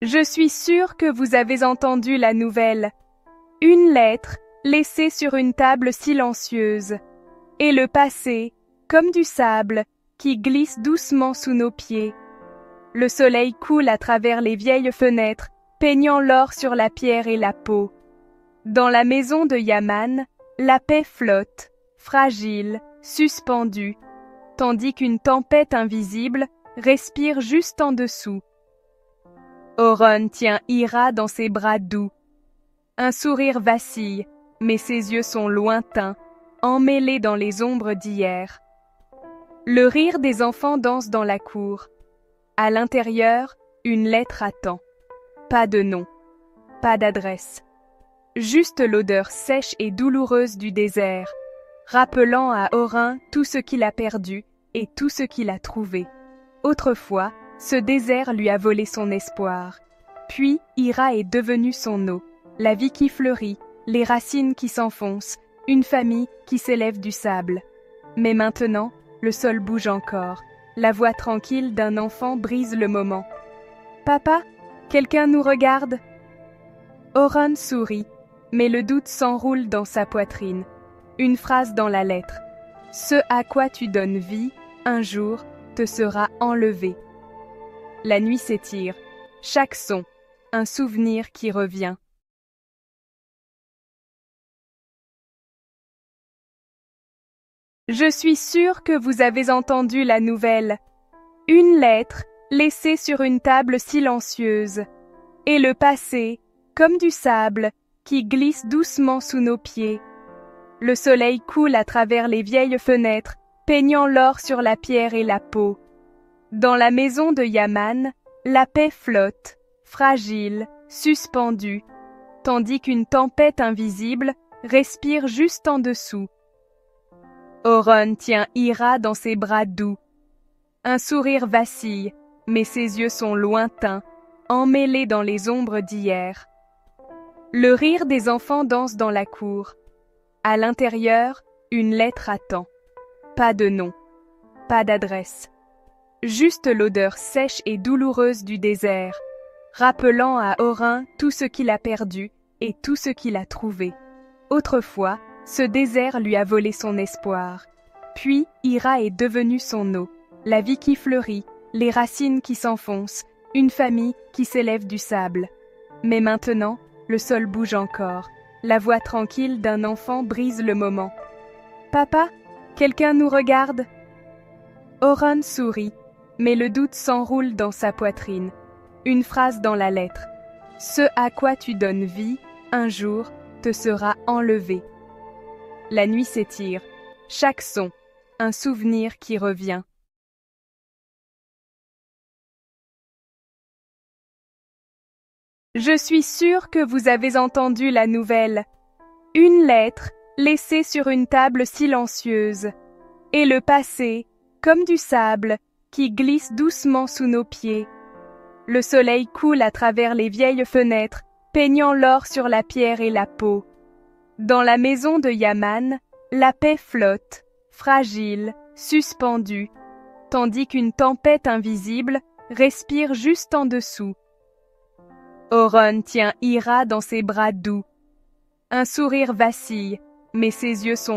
Je suis sûre que vous avez entendu la nouvelle. Une lettre laissée sur une table silencieuse. Et le passé, comme du sable, qui glisse doucement sous nos pieds. Le soleil coule à travers les vieilles fenêtres, peignant l'or sur la pierre et la peau. Dans la maison de Yaman, la paix flotte, fragile, suspendue, tandis qu'une tempête invisible respire juste en dessous. Oron tient Ira dans ses bras doux. Un sourire vacille, mais ses yeux sont lointains, emmêlés dans les ombres d'hier. Le rire des enfants danse dans la cour. À l'intérieur, une lettre attend. Pas de nom, pas d'adresse. Juste l'odeur sèche et douloureuse du désert, rappelant à Orin tout ce qu'il a perdu et tout ce qu'il a trouvé. Autrefois, ce désert lui a volé son espoir. Puis, Ira est devenue son eau, la vie qui fleurit, les racines qui s'enfoncent, une famille qui s'élève du sable. Mais maintenant, le sol bouge encore. La voix tranquille d'un enfant brise le moment. « Papa, quelqu'un nous regarde ?» Oron sourit, mais le doute s'enroule dans sa poitrine. Une phrase dans la lettre. « Ce à quoi tu donnes vie, un jour, te sera enlevé. » La nuit s'étire. Chaque son, un souvenir qui revient. Je suis sûre que vous avez entendu la nouvelle. Une lettre laissée sur une table silencieuse. Et le passé, comme du sable, qui glisse doucement sous nos pieds. Le soleil coule à travers les vieilles fenêtres, peignant l'or sur la pierre et la peau. Dans la maison de Yaman, la paix flotte, fragile, suspendue, tandis qu'une tempête invisible respire juste en dessous. Oron tient Ira dans ses bras doux. Un sourire vacille, mais ses yeux sont lointains, emmêlés dans les ombres d'hier. Le rire des enfants danse dans la cour. À l'intérieur, une lettre attend. Pas de nom, pas d'adresse. Juste l'odeur sèche et douloureuse du désert, rappelant à Orin tout ce qu'il a perdu et tout ce qu'il a trouvé. Autrefois, ce désert lui a volé son espoir. Puis, Ira est devenue son eau, la vie qui fleurit, les racines qui s'enfoncent, une famille qui s'élève du sable. Mais maintenant, le sol bouge encore. La voix tranquille d'un enfant brise le moment. « Papa, quelqu'un nous regarde ?» Oron sourit, mais le doute s'enroule dans sa poitrine. Une phrase dans la lettre. « Ce à quoi tu donnes vie, un jour, te sera enlevé. » La nuit s'étire. Chaque son, un souvenir qui revient. Je suis sûre que vous avez entendu la nouvelle. Une lettre laissée sur une table silencieuse. Et le passé, comme du sable, qui glisse doucement sous nos pieds. Le soleil coule à travers les vieilles fenêtres, peignant l'or sur la pierre et la peau. Dans la maison de Yaman, la paix flotte, fragile, suspendue, tandis qu'une tempête invisible respire juste en dessous. Oron tient Ira dans ses bras doux. Un sourire vacille, mais ses yeux sont